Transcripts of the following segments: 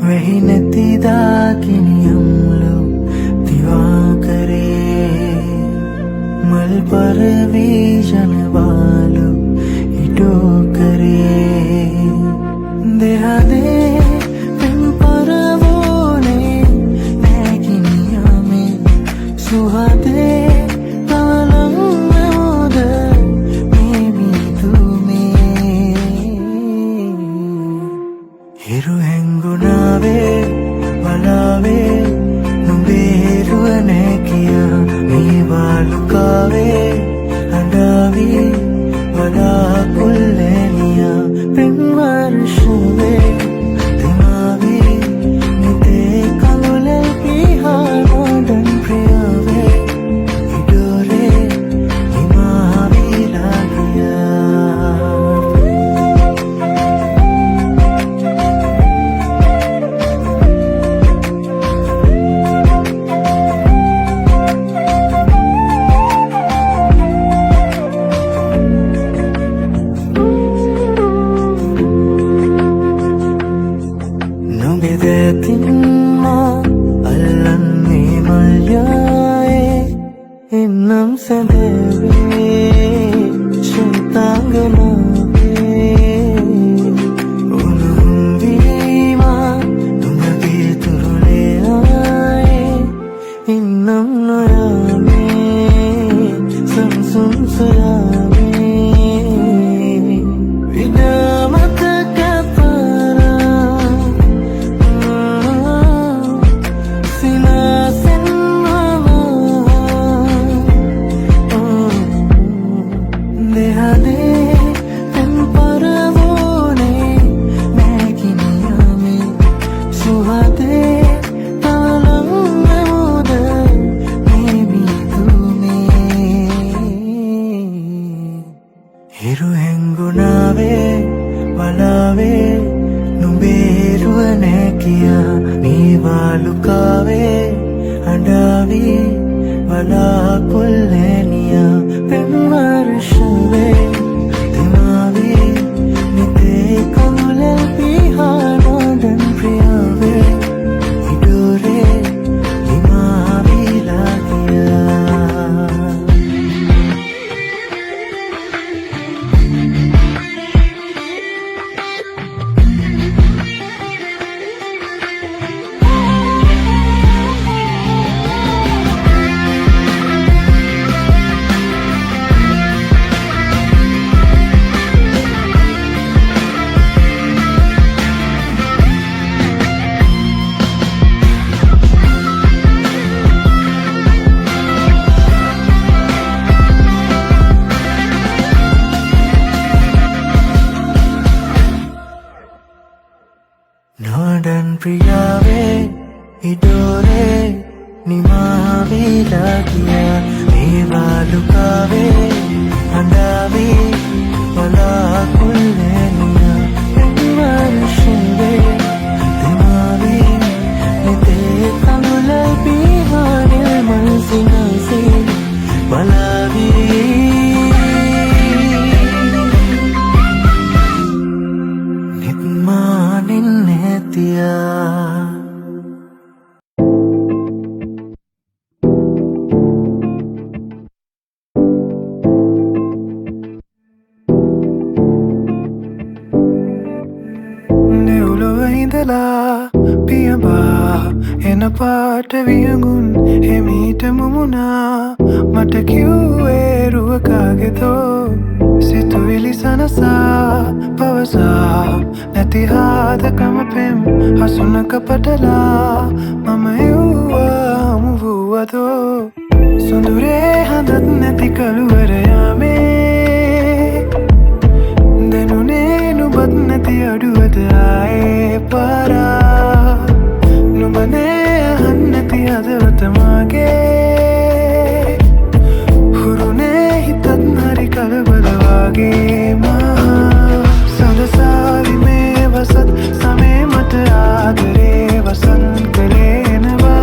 वही नतीदा किनियंलो दिवाकरे मल पर विजन वालो इटो करे देहा दे पिन पर वोने नैकिनिया में सुहा दे तालम में मोद मेमी तुम्हें हिरु ಹೆಂಗುನಾವೆ ಬಲಾವೆ ನುಂಬೇರುವನೆ ಕಿಯ ನೀ ಬಾಲುಕಾವೆ ಅಂಡಾವಿ ಬಲಾ ಕುಲ್ಲೆನಿಯ ಪ್ರೇಮರ್ಷವೆ ದಿಮಾವಿ ನಿತೆ ಕಲುಲೆ ಪಿಹಾನೋಡನ್ ಪ್ರಿಯವೆ ಇಡೋರೆ ಹಿಮಾವಿ ಲಾಗಿಯ Nubidetinma allanni malyaye innam sedeve shintanganawe unumvima nungage turulelaye innam noyame samsum soyame vidamata kapara हिरु ಹೆಂಗುನಾವೆ ಬಲಾವೆ ನುಂಬೇರುವನೆ ಕಿಯ ನೀ ಬಾಲುಕಾವೆ ಅಂಡಾವಿ ಬಲಾ ಕುಲ್ಲೆನಿಯ ಪ್ರೇಮರ್ಷವೆ ದಿಮಾವಿ ನಿತೆ ಕಲುಲೆ ಪಿಹಾನೋಡನ್ ಪ್ರಿಯವೆ ಇಡೋರೆ ಹಿಮಾವಿ ಲಾಗಿಯ ನೋಡನ್ ಪ್ರಿಯಾವೆ ಇಡೋರೆ ನಿಮಾವಿ ಲಾಗಿಯ ನೀ ಬಾಲುಕಾವೆ ಅಂಡಾವಿ ಬಲಾ ಕುಲ್ಲೆನಿಯ ಪ್ರೇಮರ್ಷವೆ ದಿಮಾವಿ ನಿತೆ ಕಲುಲೆ ಪಿಹಾನಿಲ್ ಮನಸ್ಸಿನಸಿ ಬಲಾವಿ ನಿನ್ನೆತಿಯ neuluwaindala piyamba ena paata viyangun hemita mumuna mata kiuwe ruwakageto situvili sanasa pavasa nati hadakama pem hasunaka padala mama yuwa muvuwado sundure handat nati kaluvarayame denu nenu badnati aduwadaye para nubane hannati adawatamage hurune hitat nari kalbalawage maha sadasari me vasat same mat aagare vasan kare nava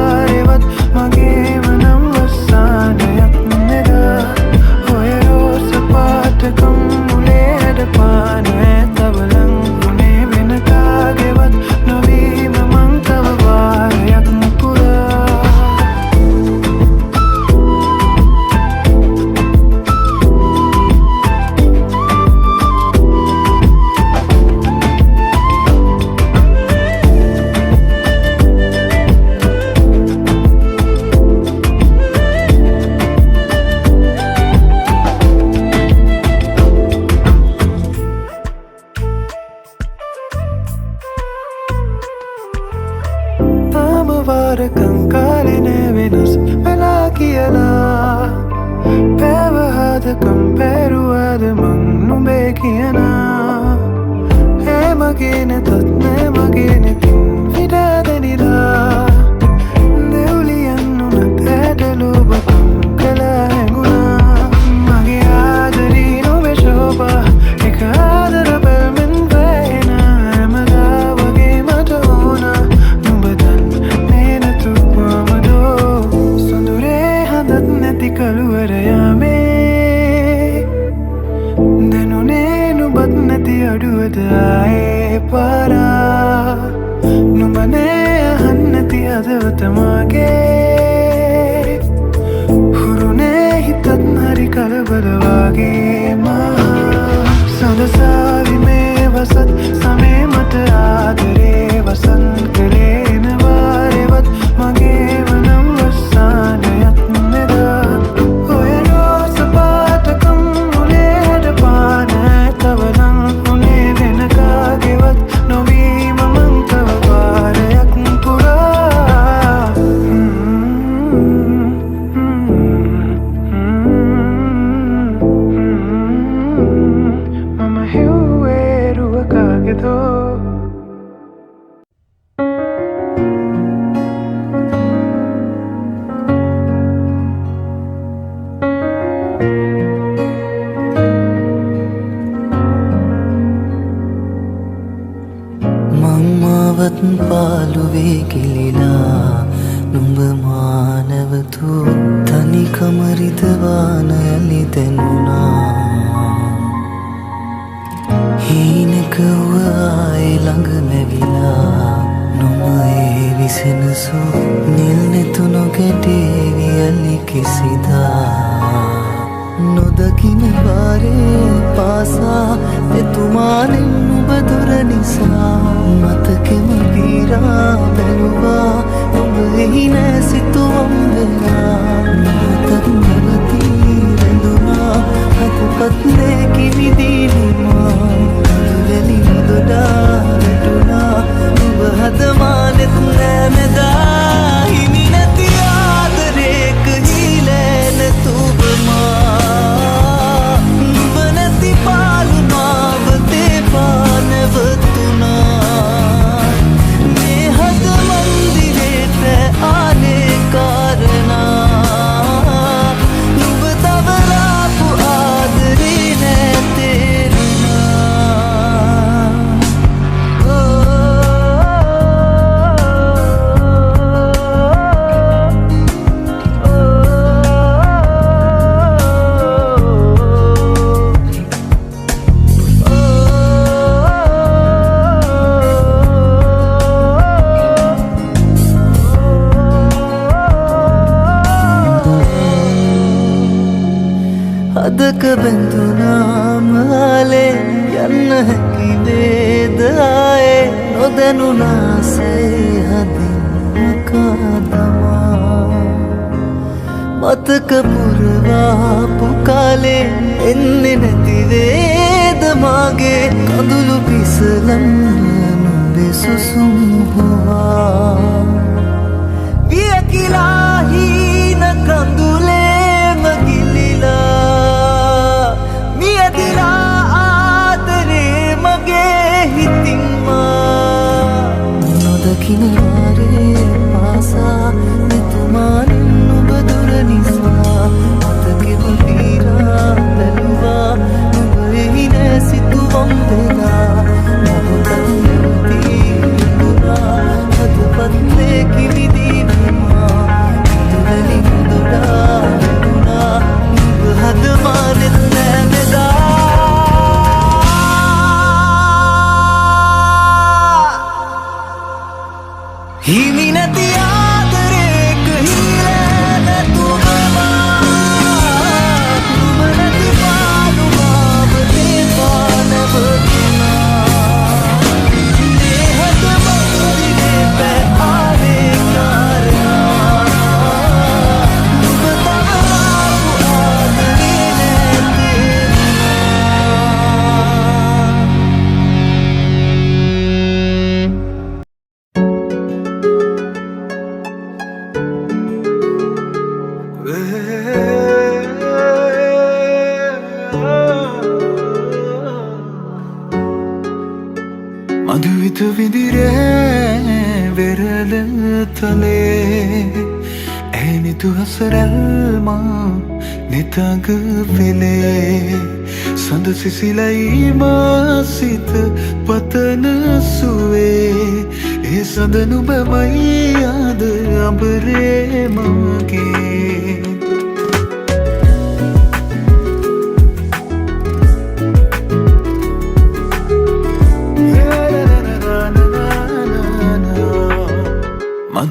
හිතමාගේ හුරුනේ හිතත් හරි කලබලවාගේ මා සඳසාවි මේ වසත් සමේ මත ආදරේ වසන් කළේන වාරෙවත් මගේ වනම් වස්සානයක් නෙදා ඔය රෝස පාටකම් මුලේ හැඩ පාන තවනම් උනේ වෙන කාගෙවත් නොවී මමන් තව වාරයක් පුරා මම හිව්වේ රුවකාගෙදෝ මංමාවත් පාලුවේ ගිලිලා නුඹ මානවතු තනිකමරිදවාන යලි දැනුණා හීනකව ආයේ ළඟ මැවිලා නොම ඒ විසෙනසු නිල් නෙතු නොගැටේවි යලි කිසිදා නොදකින බාරේ පාසා එතුමානෙන් නුඹ දුර නිසා මතකෙම පීරා බැලුවා නුඹ එහි නෑ සිතුවම් වෙලා මතක් නැවතී රැඳුනා හතපත් නෑ කිවිදීනිමා කඳුවැලි නොදොඩා වැටුණා නුඹ හදමානෙත් නෑ මෙදා හිමි නැති ආදරේක හීලෑ නැතුවමා නුඹ නැති පාලුනාව තේපා නැවතුනා මේ හද මන්දිරේට ආනේ කාරණා නුඹ තවලාපු ආදරේ නෑ තේරුණා අදක බැඳුනාම ආලේ යන්න හැකි වේදආයේ නොදැනුනාසේ හදින් මකාදමා මතක පුරවාපු කාලේ එන්නේ නැති වේද මාගේ කඳුළු පිසලන්න නුඹේ සුසුම් හොවා වියකිලා හීන කඳුලේම ගිලිලා මියදිලා ආදරේ මගේ හිතින්මා නොදකින වාරේ පාසා මෙතුමානින් නුඹ දුර නිසා මතකෙම පීරා බැලුවා නුඹ එහි නෑ සිතුවම් වෙලා මොහොතක් නැවතී දුනා හදපත් නේ කිවිදීමා කඳුවැලි නොදොඩා වැටුණා නුඹ හදමානෙත් නෑ මෙදා හිමි නැති ආදරේක හීලෑ නැතුවමා නුඹ නැති පාලුමාව තේපා නැවතුනා මේ හද මන්දිරේට ආවේ කාරණා නුඹ තවලාපු ආදරේ නෑ මధుවිත විදිරේ වෙරළ තලේ ඇනිතු හසරල්මා නිතග වෙලේ සඳ සිසිලයි මාසිත පතන සුවේ ඒ සඳ නුබමයි ආද අඹරේ මගේ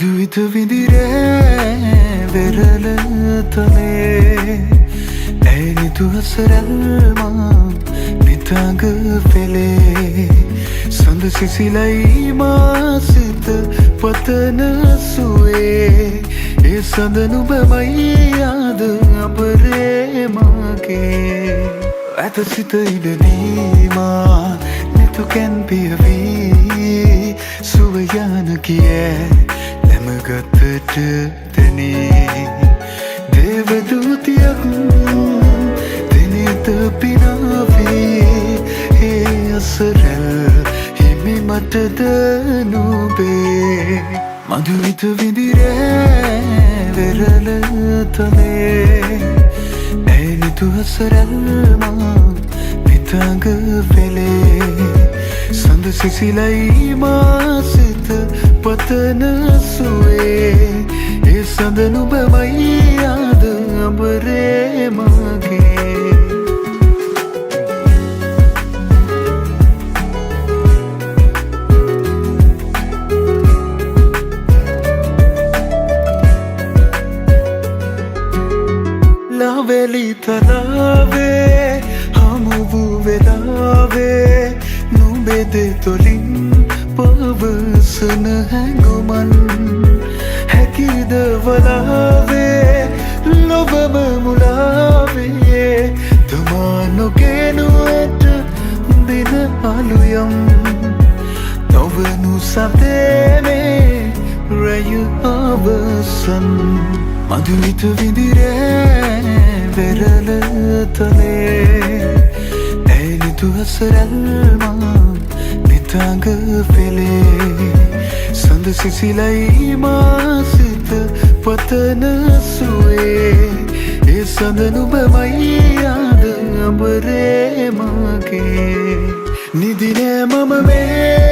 මදුවිත විදිරේ වෙරළ තලේ ඇනිතු හසරල්මා නිතඟ පෙළේ සඳ සිසිලයි මාසිත පතන සුවේ ඒ සඳ නුබමයි යාද අපරේ මගේ ඇත සිත ඉඩනීමා නිතුකැන් පියවී සුවයාන කියේ නැමගතට තැනේ දේවදූතියක් දෙනෙත පිනාවී ඒ අසරැල් හිමි මටද නුබේ මදුවිත විදිරේ වෙරළ තලේ ඇනිතු හසරල්මා නිතඟ පෙළේ සඳ සිසිලයි මාසිත පතන සුවේ ඒ සඳ නුබමයි යාද අඹරේ මගේ ලවෙලි තලාවේ හමු වූ වෙලාවේ නුඹෙදෙ තොලින් පවසන හැඟුමන් හැකිද වලාවේ ලොබම මුලාවේ තමා නොගෙනුවට දින අලුයම් නොවනු සතේනේ රැය අවසන් මදුවිත විදිරේ වෙරළ තලේ ඇනිතු හසරල්මා නිතඟ පෙළේ සඳ සිසිලයි මාසිත පතන සුවේ ඒ සඳ නුබමයි යාද අඹරේ මගේ නිදිනෑ මම මේ